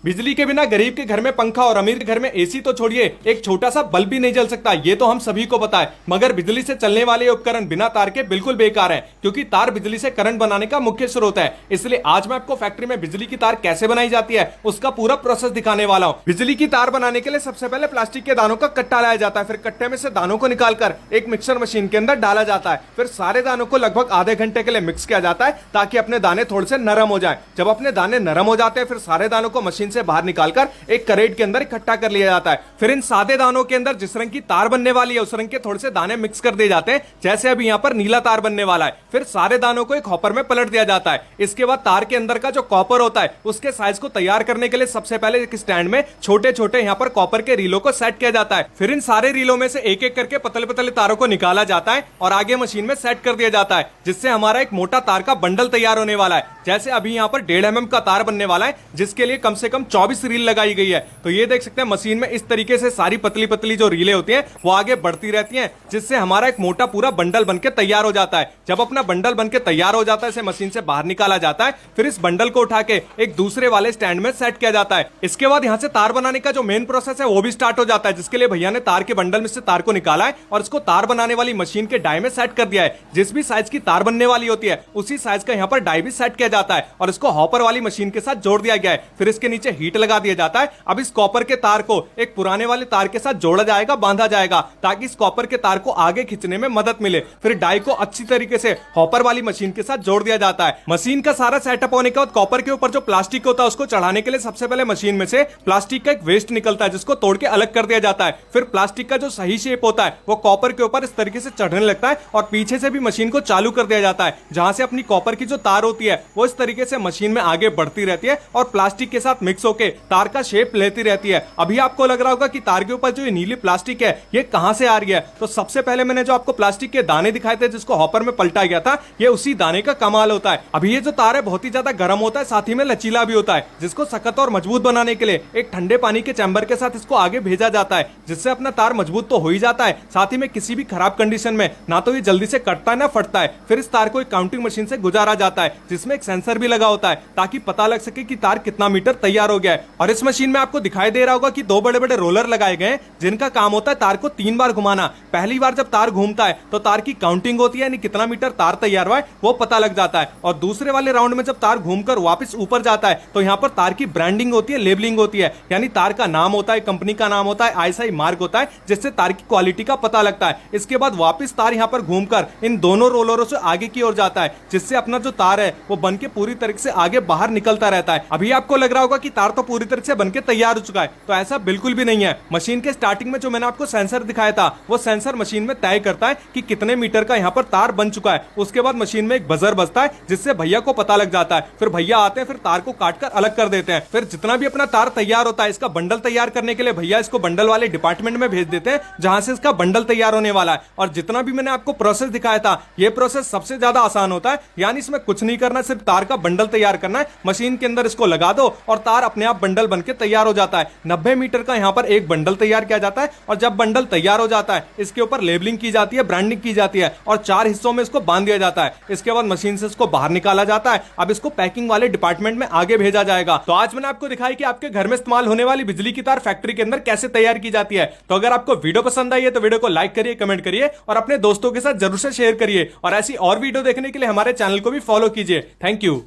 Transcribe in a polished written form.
बिजली के बिना गरीब के घर में पंखा और अमीर के घर में एसी तो छोड़िए, एक छोटा सा बल्ब भी नहीं जल सकता। ये तो हम सभी को पता है। मगर बिजली से चलने वाले उपकरण बिना तार के बिल्कुल बेकार हैं, क्योंकि तार बिजली से करंट बनाने का मुख्य स्रोत है। इसलिए आज मैं आपको फैक्ट्री में बिजली की तार कैसे बनाई जाती है उसका पूरा प्रोसेस दिखाने वाला हूँ। बिजली की तार बनाने के लिए सबसे पहले प्लास्टिक के दानों का कट्टा लाया जाता है। फिर कट्टे में से दानों को निकालकर एक मिक्सर मशीन के अंदर डाला जाता है। फिर सारे दानों को लगभग आधे घंटे के लिए मिक्स किया जाता है, ताकि अपने दाने थोड़े से नरम हो जाए। जब अपने दाने नरम हो जाते हैं, फिर सारे दानों को मशीन से बाहर निकालकर एक करेट के अंदर इकट्ठा कर लिया जाता है। फिर इन सादे दानों के अंदर जिस रंग की तार बनने वाली है उस रंग के थोड़े से दाने मिक्स कर दिए जाते हैं। जैसे अभी यहाँ पर नीला तार बनने वाला है। फिर सारे दानों को एक हॉपर में पलट दिया जाता है। इसके बाद तार के अंदर का जो कॉपर होता है उसके साइज को तैयार करने के लिए सबसे पहले एक स्टैंड में छोटे छोटे यहाँ पर कॉपर के रीलों को सेट किया जाता है। फिर इन सारे रीलों में से एक एक करके पतले पतले तारों को निकाला जाता है और आगे मशीन में सेट कर दिया जाता है, जिससे हमारा एक मोटा तार का बंडल तैयार होने वाला है। जैसे अभी यहाँ पर 1.5 mm का तार बनने वाला है, जिसके लिए कम से कम 24 रील लगाई गई है। तो ये देख सकते हैं मशीन में इस तरीके से सारी पतली पतली जो रीलें होती हैं वो आगे बढ़ती रहती हैं, जिससे हमारा एक मोटा पूरा बंडल बनके तैयार हो जाता है। जब अपना बंडल बनके तैयार हो जाता है, इसे मशीन से बाहर निकाला जाता है। फिर इस बंडल को उठा के एक दूसरे वाले स्टैंड में सेट किया जाता है। इसके बाद यहाँ से तार बनाने का जो मेन प्रोसेस है वो भी स्टार्ट हो जाता है, जिसके लिए भैया ने तार के बंडल में से तार को निकाला है और इसको तार बनाने वाली मशीन के डाई में सेट कर दिया है। जिस भी साइज की तार बनने वाली होती है उसी साइज का यहाँ पर डाई भी सेट किया जाता है और इसको हॉपर वाली मशीन के साथ जोड़ दिया गया है। फिर इसके नीचे हीट लगा दिया जाता है। अब इस कॉपर के तार को एक पुराने वाले तार के साथ जोड़ा जाएगा, बांधा जाएगा, ताकि इस कॉपर के तार को आगे खींचने में मदद मिले। फिर डाई को अच्छी तरीके से हॉपर वाली मशीन के साथ जोड़ दिया जाता है। मशीन का सारा सेटअप होने के बाद कॉपर के ऊपर जो प्लास्टिक होता है उसको चढ़ाने के लिए सबसे पहले मशीन में से प्लास्टिक का एक वेस्ट निकलता है, जिसको तोड़ के अलग कर दिया जाता है। फिर प्लास्टिक का जो सही शेप होता है वो कॉपर के ऊपर इस तरीके से चढ़ने लगता है और पीछे से भी मशीन को चालू कर दिया जाता है, जहां से अपनी कॉपर की जो तार होती है वो इस तरीके से मशीन में आगे बढ़ती रहती है और प्लास्टिक के साथ मिक्स होकर तार का शेप लेती रहती है। अभी आपको लग रहा होगा कि तार के ऊपर जो ये नीली प्लास्टिक है ये कहां से आ रही है। तो सबसे पहले मैंने जो आपको प्लास्टिक के दाने दिखाए थे जिसको हॉपर में पलटा गया था, ये उसी दाने का कमाल होता है। अभी ये जो तार है बहुत ही ज्यादा गर्म होता है, साथ ही में लचीला भी होता है, जिसको सख्त और मजबूत बनाने के लिए एक ठंडे पानी के चैम्बर के साथ इसको आगे भेजा जाता है, जिससे अपना तार मजबूत तो हो ही जाता है, साथ ही में किसी भी खराब कंडीशन में ना तो ये जल्दी से कटता है ना फटता है। फिर इस तार को एक काउंटिंग मशीन से गुजारा जाता है, जिसमें एक सेंसर भी लगा होता है, ताकि पता लग सके कि तार कितना मीटर तैयार हो गया है। और इस मशीन में आपको दिखाई दे रहा होगा कि 2 बड़े बड़े रोलर लगाए गए, जिनका काम होता है तार को 3 बार घुमाना। पहली बार जब तार घूमता है तो तार की काउंटिंग होती है, यानी कितना मीटर तार तैयार हुआ है वो पता लग जाता है। और दूसरे वाले राउंड में जब तार घूमकर वापस ऊपर जाता है तो यहाँ पर तार की ब्रांडिंग होती है, लेबलिंग होती है, यानी तार का नाम होता है, कंपनी का नाम होता है, आईएसआई मार्क होता है, जिससे तार की क्वालिटी का पता लगता है। इसके बाद वापस तार यहाँ पर घूमकर इन दोनों रोलरों से आगे की ओर जाता है, जिससे अपना जो तार है वो बनके पूरी तरीके से आगे बाहर निकलता रहता है। अभी आपको लग रहा होगा कि तार तो पूरी तरह से बनके तैयार हो चुका है, तो ऐसा बिल्कुल भी नहीं है। मशीन के स्टार्टिंग में जो मैंने आपको सेंसर दिखाया था वो सेंसर मशीन में तय करता है कि कितने मीटर का यहाँ पर तार बन चुका है। उसके बाद मशीन में एक बजर बजता है, जिससे भैया को पता लग जाता है। फिर भैया आते हैं, फिर तार को काटकर अलग कर देते हैं। फिर जितना भी अपना तार तैयार होता है इसका बंडल तैयार करने के लिए भैया इसको बंडल वाले डिपार्टमेंट में भेज देते हैं, जहां से इसका बंडल तैयार होने वाला है। और जितना भी मैंने आपको प्रोसेस दिखाया था ये प्रोसेस सबसे ज्यादा आसान होता है, यानी इसमें कुछ नहीं करना, सिर्फ तार का बंडल तैयार करना है। मशीन के अंदर इसको लगा दो और तार अपने आप बंडल बनके तैयार हो जाता है। 90 मीटर का यहाँ पर एक बंडल तैयार किया जाता है और जब बंडल तैयार हो जाता है इसके ऊपर लेबलिंग की जाती है, ब्रांडिंग की जाती है और 4 हिस्सों में इसको बांध दिया जाता है। इसके बाद मशीन से इसको बाहर निकाला जाता है। अब इसको पैकिंग वाले डिपार्टमेंट में आगे भेजा जाएगा। तो आज मैंने आपको दिखाई कि आपके घर में इस्तेमाल होने वाली बिजली की तार फैक्ट्री के अंदर कैसे तैयार की जाती है। तो अगर आपको वीडियो पसंद आई है तो वीडियो को लाइक करिए, कमेंट करिए और अपने दोस्तों के साथ जरूर से शेयर करिए। और ऐसी और वीडियो देखने के लिए हमारे चैनल को भी फॉलो कीजिए। Thank you.